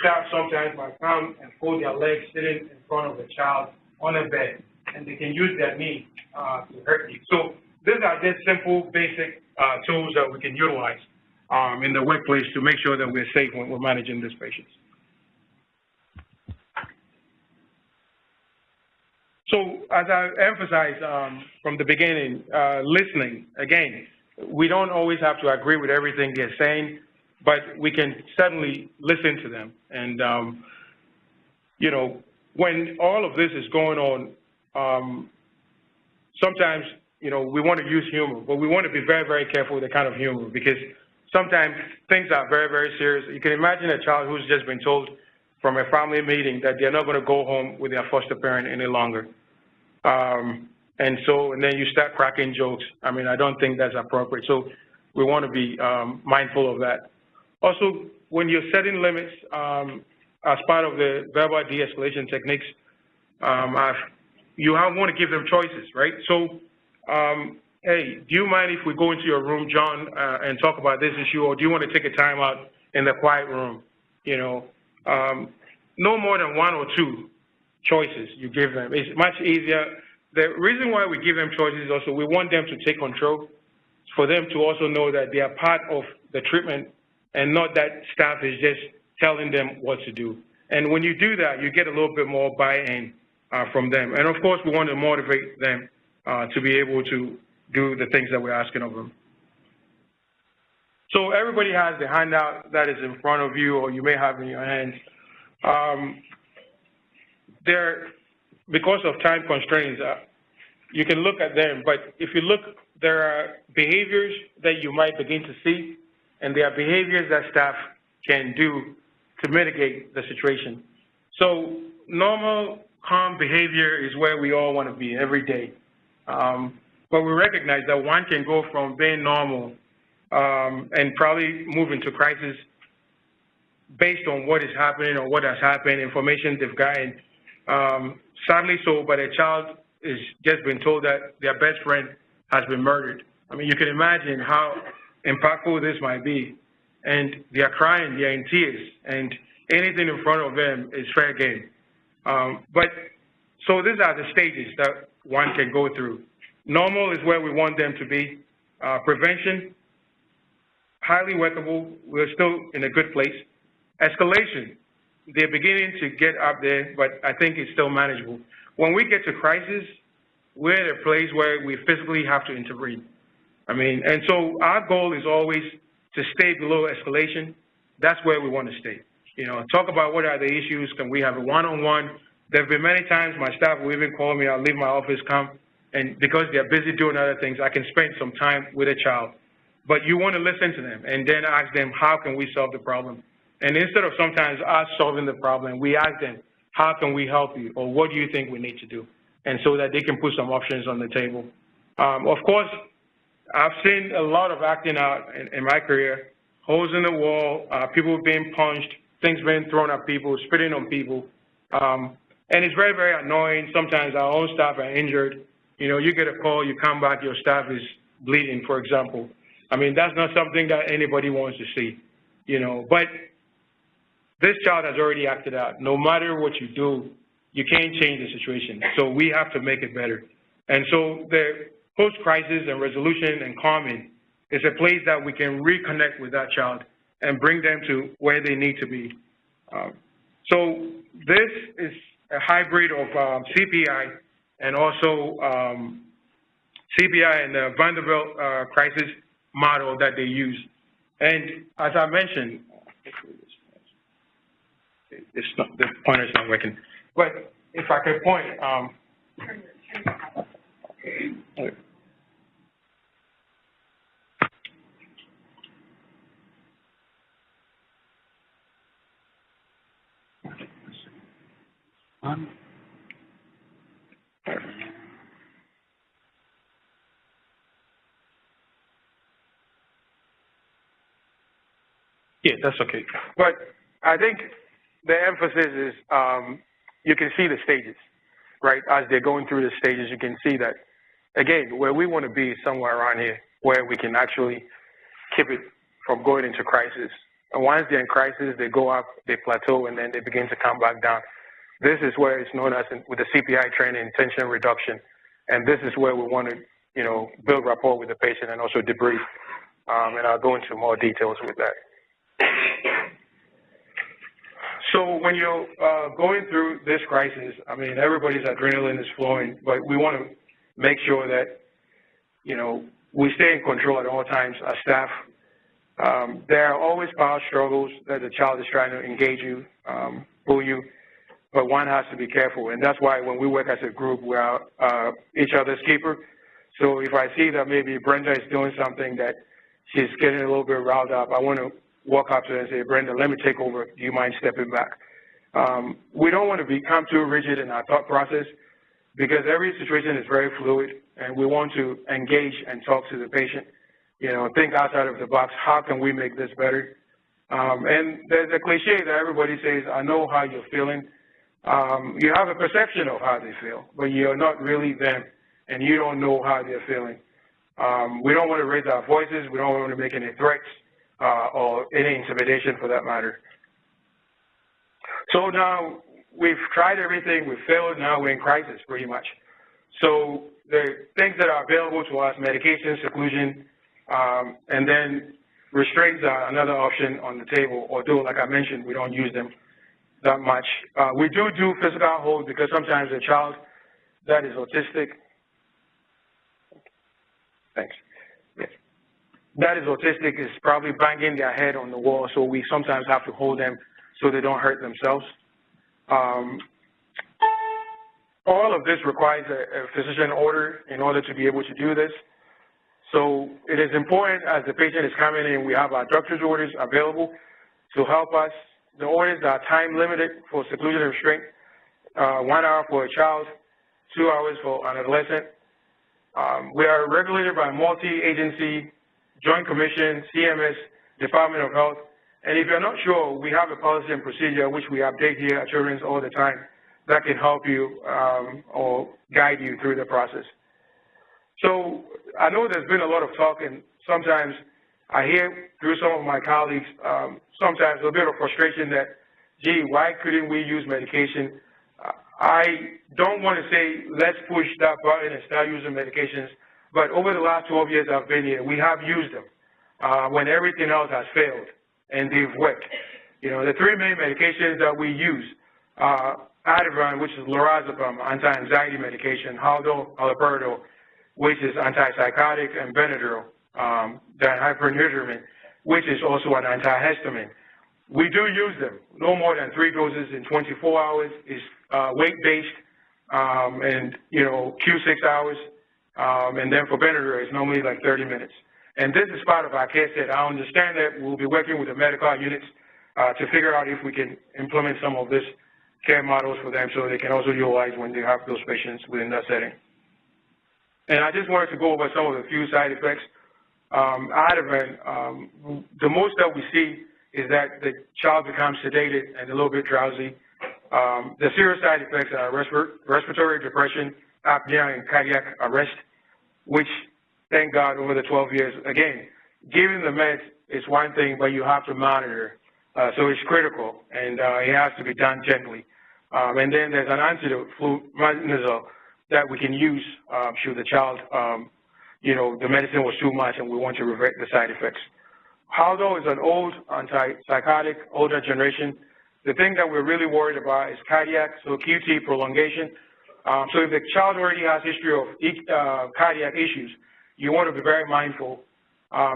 staff sometimes might come and fold their legs sitting in front of the child on a bed, and they can use their knee to hurt you. So these are just simple, basic tools that we can utilize in the workplace to make sure that we're safe when we're managing these patients. So as I emphasized from the beginning, listening, again, we don't always have to agree with everything they're saying, but we can certainly listen to them. And, you know, when all of this is going on, sometimes, you know, we want to use humor, but we want to be very, very careful with the kind of humor, because sometimes things are very, very serious. You can imagine a child who's just been told from a family meeting that they're not going to go home with their foster parent any longer. And then you start cracking jokes. I mean, I don't think that's appropriate. So we want to be mindful of that. Also, when you're setting limits as part of the verbal de-escalation techniques, you want to give them choices, right? So, hey, do you mind if we go into your room, John, and talk about this issue, or do you want to take a time out in the quiet room? You know, no more than one or two choices you give them. It's much easier. The reason why we give them choices is also we want them to take control, for them to also know that they are part of the treatment and not that staff is just telling them what to do. And when you do that, you get a little bit more buy-in from them. And of course, we want to motivate them to be able to do the things that we're asking of them. So everybody has the handout that is in front of you, or you may have in your hands. Because of time constraints, you can look at them, but if you look, there are behaviors that you might begin to see, and there are behaviors that staff can do to mitigate the situation. So normal, calm behavior is where we all want to be every day. But we recognize that one can go from being normal and probably move into crisis based on what is happening or what has happened, information they've gotten. Sadly so, but a child is just been told that their best friend has been murdered. I mean, you can imagine how impactful this might be. And they are crying, they are in tears, and anything in front of them is fair game. So these are the stages that one can go through. Normal is where we want them to be. Prevention, highly workable, we're still in a good place. Escalation, they're beginning to get up there, but I think it's still manageable. When we get to crisis, we're at a place where we physically have to intervene. I mean, and so our goal is always to stay below escalation. That's where we want to stay. You know, talk about what are the issues, can we have a one-on-one. There have been many times my staff will even call me, I'll leave my office, come and because they're busy doing other things, I can spend some time with a child. But you want to listen to them and then ask them, how can we solve the problem? And instead of sometimes us solving the problem, we ask them, how can we help you, or what do you think we need to do? And so that they can put some options on the table. Of course, I've seen a lot of acting out in my career, holes in the wall, people being punched, things being thrown at people, spitting on people. And it's very, very annoying. Sometimes our own staff are injured. You know, you get a call, you come back, your staff is bleeding, for example. I mean, that's not something that anybody wants to see, you know. But this child has already acted out. No matter what you do, you can't change the situation. So we have to make it better. And so the post-crisis and resolution and calming is a place that we can reconnect with that child and bring them to where they need to be. So this is a hybrid of CPI and also CPI and the Vanderbilt crisis model that they use. And as I mentioned, it's not, the pointer's not working. But if I could point, yeah, that's okay. But I think the emphasis is you can see the stages, right? As they're going through the stages, you can see that, again, where we want to be is somewhere around here where we can actually keep it from going into crisis. And once they're in crisis, they go up, they plateau, and then they begin to come back down. This is where it's known as, with the CPI training, tension reduction. And this is where we want to, you know, build rapport with the patient and also debrief. And I'll go into more details with that. So when you're going through this crisis, I mean, everybody's adrenaline is flowing, but we want to make sure that, you know, we stay in control at all times, our staff. There are always power struggles that the child is trying to engage you, pull you, but one has to be careful. And that's why when we work as a group, we are each other's keeper. So if I see that maybe Brenda is doing something that she's getting a little bit riled up, I want to walk up to her and say, Brenda, let me take over. Do you mind stepping back? We don't want to become too rigid in our thought process because every situation is very fluid, and we want to engage and talk to the patient, you know, think outside of the box. How can we make this better? And there's a cliche that everybody says, I know how you're feeling. You have a perception of how they feel, but you're not really them, and you don't know how they're feeling. We don't want to raise our voices. We don't want to make any threats or any intimidation for that matter. So now we've tried everything, we've failed, now we're in crisis pretty much. So the things that are available to us, medication, seclusion, and then restraints are another option on the table, although like I mentioned, we don't use them that much. We do physical hold because sometimes a child that is autistic, thanks. Yes. That is autistic is probably banging their head on the wall, so we sometimes have to hold them so they don't hurt themselves. All of this requires a physician order in order to be able to do this. So it is important as the patient is coming in, we have our doctor's orders available to help us. The orders are time limited for seclusion and restraint, 1 hour for a child, 2 hours for an adolescent. We are regulated by multi-agency, Joint Commission, CMS, Department of Health. And if you're not sure, we have a policy and procedure which we update here at Children's all the time that can help you or guide you through the process. So I know there's been a lot of talk, and sometimes I hear through some of my colleagues sometimes a bit of frustration that, gee, why couldn't we use medication? I don't want to say let's push that button and start using medications, but over the last 12 years I've been here, we have used them when everything else has failed, and they've worked. You know, the three main medications that we use are Ativan, which is lorazepam, anti-anxiety medication, Haldol, haloperidol, which is antipsychotic, and Benadryl, diphenhydramine, which is also an antihistamine. We do use them. No more than 3 doses in 24 hours is weight-based, and, you know, Q6 hours. and then for Benadryl, it's normally like 30 minutes. And this is part of our care set. I understand that we'll be working with the medical units to figure out if we can implement some of this care models for them so they can also utilize when they have those patients within that setting. And I just wanted to go over some of the few side effects. The most that we see is that the child becomes sedated and a little bit drowsy. The serious side effects are respiratory depression, apnea, and cardiac arrest, which, thank God, over the 12 years, again, giving the meds is one thing, but you have to monitor. So it's critical, and it has to be done gently. And then there's an antidote, flumazenol, that we can use should the child, the medicine was too much and we want to revert the side effects. Haldol is an old antipsychotic, older generation. The thing that we're really worried about is cardiac, so QT prolongation. So if the child already has history of cardiac issues, you want to be very mindful.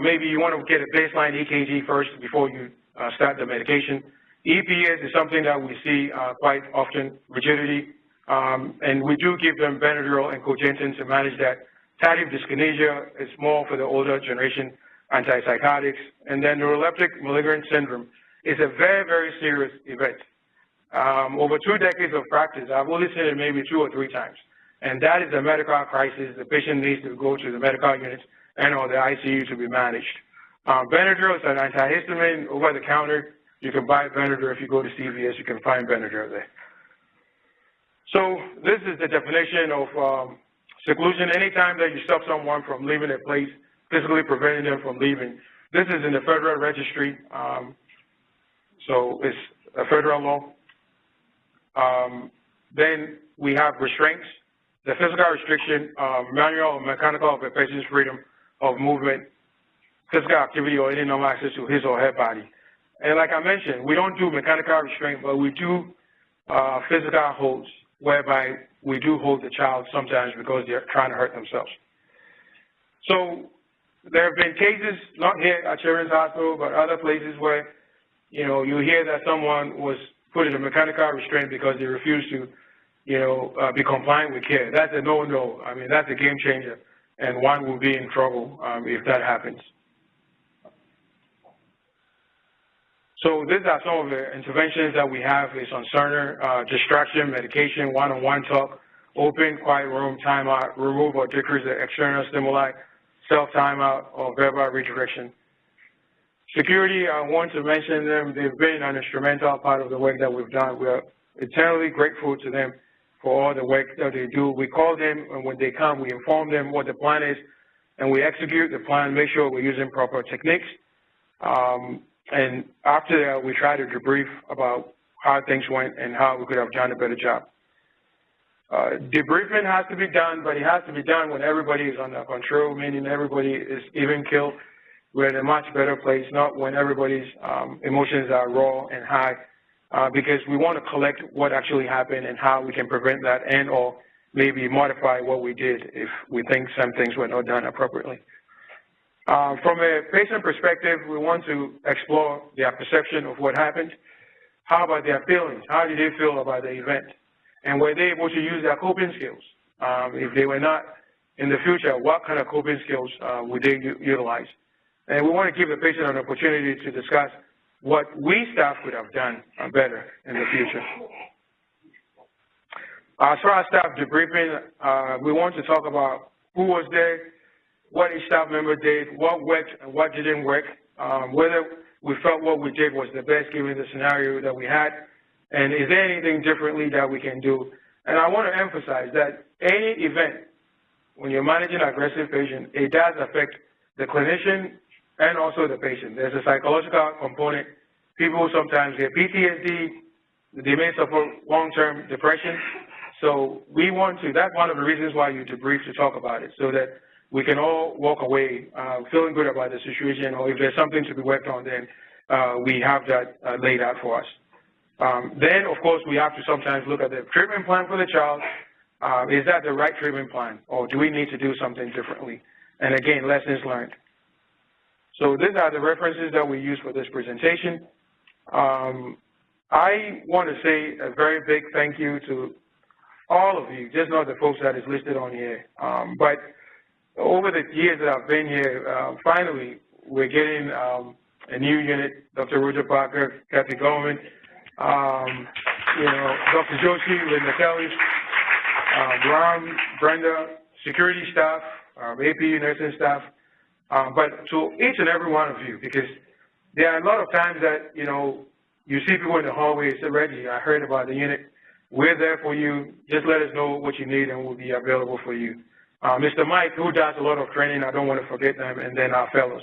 Maybe you want to get a baseline EKG first before you start the medication. EPS is something that we see quite often, rigidity, and we do give them Benadryl and Cogentin to manage that. Tardive dyskinesia is more for the older generation antipsychotics, and then neuroleptic malignant syndrome is a very, very serious event. Over 2 decades of practice, I've only seen it maybe 2 or 3 times, and that is a medical crisis. The patient needs to go to the medical unit and or the ICU to be managed. Benadryl is an antihistamine over the counter. You can buy Benadryl. If you go to CVS, you can find Benadryl there. So this is the definition of seclusion. Anytime that you stop someone from leaving a place, physically preventing them from leaving. This is in the Federal Registry, so it's a federal law. Then we have restraints, the physical restriction, manual or mechanical of a person's freedom of movement, physical activity, or any normal access to his or her body. And like I mentioned, we don't do mechanical restraint, but we do physical holds, whereby we do hold the child sometimes because they're trying to hurt themselves. So there have been cases, not here at Children's Hospital, but other places where, you hear that someone was put in a mechanical restraint because they refused to, be compliant with care. That's a no-no. I mean, that's a game changer, and one will be in trouble if that happens. So these are some of the interventions that we have is on Cerner, distraction, medication, one-on-one talk, open, quiet room, timeout, remove or decrease the external stimuli, self-timeout, or verbal redirection. Security, I want to mention them. They've been an instrumental part of the work that we've done. We're eternally grateful to them for all the work that they do. We call them, and when they come, we inform them what the plan is, and we execute the plan, make sure we're using proper techniques. And after that, we try to debrief about how things went and how we could have done a better job. Debriefing has to be done, but it has to be done when everybody is under control, meaning everybody is even killed. We're in a much better place, not when everybody's emotions are raw and high, because we want to collect what actually happened and how we can prevent that and or maybe modify what we did if we think some things were not done appropriately. From a patient perspective, we want to explore their perception of what happened. How about their feelings? How did they feel about the event? And were they able to use their coping skills? If they were not, in the future, what kind of coping skills would they utilize? And we want to give the patient an opportunity to discuss what we staff could have done better in the future. As far as staff debriefing, we want to talk about who was there, what each staff member did, what worked and what didn't work, whether we felt what we did was the best given the scenario that we had, and is there anything differently that we can do. And I want to emphasize that any event, when you're managing an aggressive patient, it does affect the clinician and also the patient. There's a psychological component. People sometimes get PTSD, they may suffer long-term depression. So we want to, that's one of the reasons why you debrief to talk about it, so that we can all walk away feeling good about the situation, or if there's something to be worked on, then we have that laid out for us. Then, of course, we have to sometimes look at the treatment plan for the child. Is that the right treatment plan, or do we need to do something differently? And again, lessons learned. So these are the references that we use for this presentation. I want to say a very big thank you to all of you, just not the folks that is listed on here, but over the years that I've been here, finally, we're getting a new unit, Dr. Roger Parker, Kathy Gorman, Dr. Joshi, Linda Kelly, Ram, Brenda, security staff, AP nursing staff, but to each and every one of you, because there are a lot of times that, you see people in the hallway say, Reggie, I heard about the unit. We're there for you. Just let us know what you need and we'll be available for you. Mr. Mike, who does a lot of training, I don't want to forget them, and then our fellows.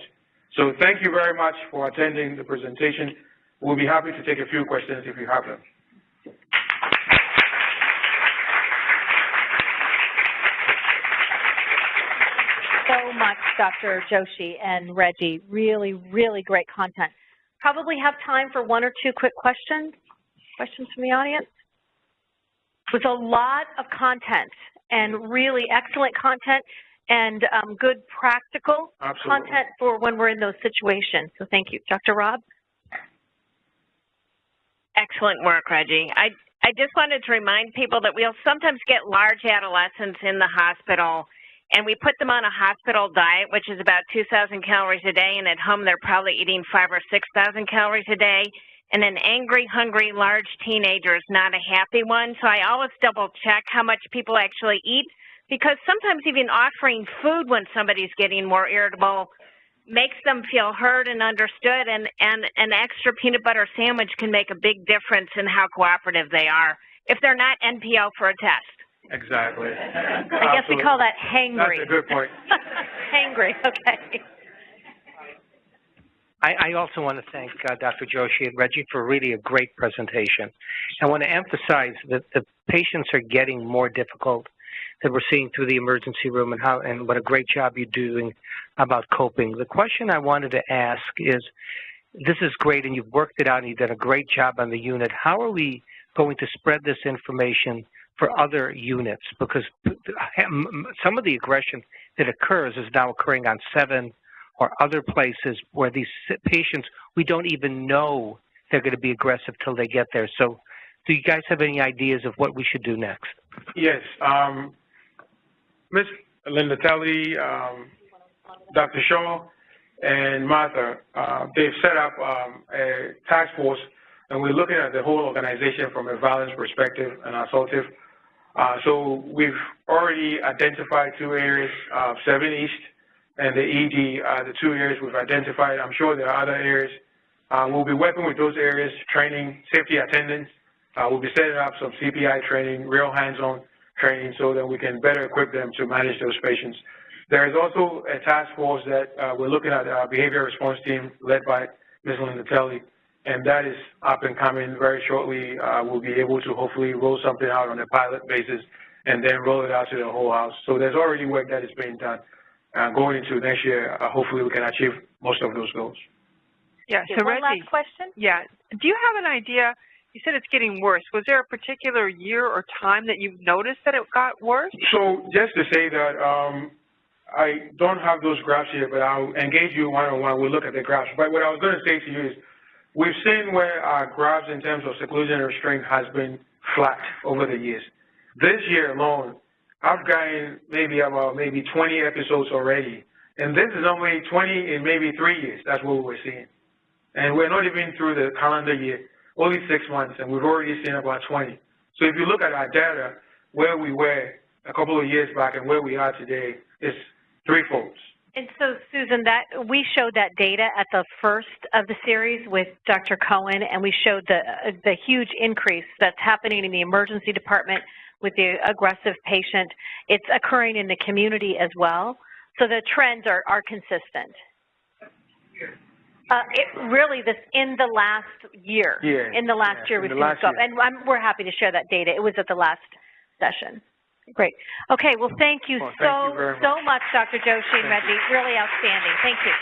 So thank you very much for attending the presentation. We'll be happy to take a few questions if you have them. So much, Dr. Joshi and Reggie. Really, really great content. Probably have time for one or two quick questions. Questions from the audience? With a lot of content and really excellent content and good practical content for when we're in those situations. So thank you. Dr. Robb? Excellent work, Reggie. I just wanted to remind people that we'll sometimes get large adolescents in the hospital, and we put them on a hospital diet, which is about 2,000 calories a day, and at home they're probably eating 5,000 or 6,000 calories a day. And an angry, hungry, large teenager is not a happy one. So I always double check how much people actually eat, because sometimes even offering food when somebody's getting more irritable makes them feel heard and understood, and an extra peanut butter sandwich can make a big difference in how cooperative they are if they're not NPO for a test. Exactly. I guess we call that hangry. That's a good point. Hangry, okay. I also want to thank Dr. Joshi and Reggie for really a great presentation. I want to emphasize that the patients are getting more difficult, that we're seeing through the emergency room, and what a great job you're doing about coping. The question I wanted to ask is, this is great and you've worked it out and you've done a great job on the unit. How are we going to spread this information for other units? Because some of the aggression that occurs is now occurring on 7 or other places where these patients, we don't even know they're going to be aggressive till they get there. So do you guys have any ideas of what we should do next? Yes. Ms. Linda Telly, Dr. Shaw, and Martha, they've set up a task force, and we're looking at the whole organization from a violence perspective and assaultive. So we've already identified 2 areas, 7 East and the ED are the 2 areas we've identified. I'm sure there are other areas. We'll be working with those areas, training safety attendants. We'll be setting up some CPI training, real hands-on training, so that we can better equip them to manage those patients. There is also a task force that we're looking at, our behavior response team led by Ms. Linda Telly, and that is up and coming very shortly. We'll be able to hopefully roll something out on a pilot basis and then roll it out to the whole house. So there's already work that is being done. Going into next year, hopefully we can achieve most of those goals. Yeah, Okay, so one Reggie, last question? Yeah, do you have an idea? You said it's getting worse. Was there a particular year or time that you've noticed that it got worse? So just to say that I don't have those graphs here, but I'll engage you one-on-one. We'll look at the graphs. But what I was going to say to you is we've seen where our graphs in terms of seclusion and restraint has been flat over the years. This year alone, I've gotten maybe 20 episodes already, and this is only 20 in maybe 3 years. That's what we're seeing. And we're not even through the calendar year, only 6 months, and we've already seen about 20. So if you look at our data, where we were a couple of years back and where we are today, it's threefold. And so, Susan, we showed that data at the first of the series with Dr. Cohen, and we showed the huge increase that's happening in the emergency department with the aggressive patient. It's occurring in the community as well. So the trends are consistent. Really, in the last year. Yeah. In the last year, we've seen it go up. And we're happy to share that data. It was at the last session. Great. Okay, well, thank you so much, Dr. Joshi and Reggie. Really outstanding. Thank you.